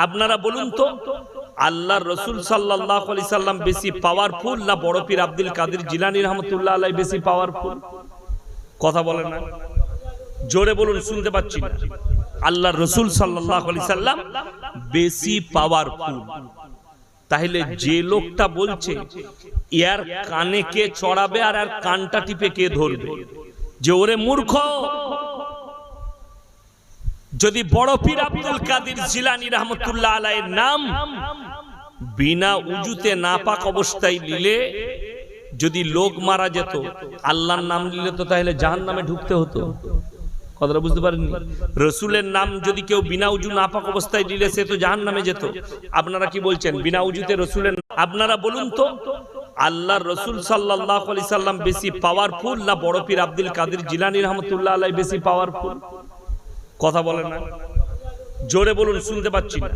আপনারা বলুন তো আল্লাহর রাসূল সাল্লাল্লাহু আলাইহি সাল্লাম বেশি পাওয়ারফুল না বড় পীর আব্দুল কাদের জিলানী রাহমাতুল্লাহ আলাইহি বেশি পাওয়ারফুল? কথা বলেন না, জোরে বলুন, শুনতে পাচ্ছি না। আল্লাহর রাসূল সাল্লাল্লাহু আলাইহি সাল্লাম বেশি পাওয়ারফুল। তাহলে যে লোকটা বলছে ইয়ার কানে কে চড়াবে আর এর কানটা টিপে কে ধরবে, যে ওরে মূর্খ, যদি বড় পীর আব্দুল কাদের জিলানী রাহমাতুল্লাহ আলাইহির নাম বিনা উজুতে নাপাক অবস্থায় নিলে যদি লোক মারা যেত, আল্লাহর নাম নিলে তো তাহলে জাহান্নামে ঢুকতে হতো। কথাটা বুঝতে পারেননি? রাসূলের নাম যদি কেউ বিনা উজু নাপাক অবস্থায় নিলে সে তো জাহান্নামে যেত। আপনারা কি বলছেন বিনা উজুতে রাসূলের? আপনারা বলুন তো আল্লাহর রাসূল সাল্লাল্লাহু আলাইহি সাল্লাম বেশি পাওয়ারফুল না বড় পীর আব্দুল কাদের জিলানী রাহমাতুল্লাহ আলাইহি বেশি পাওয়ারফুল? কথা বলেন না, জোরে বলুন, শুনতে পাচ্ছি না।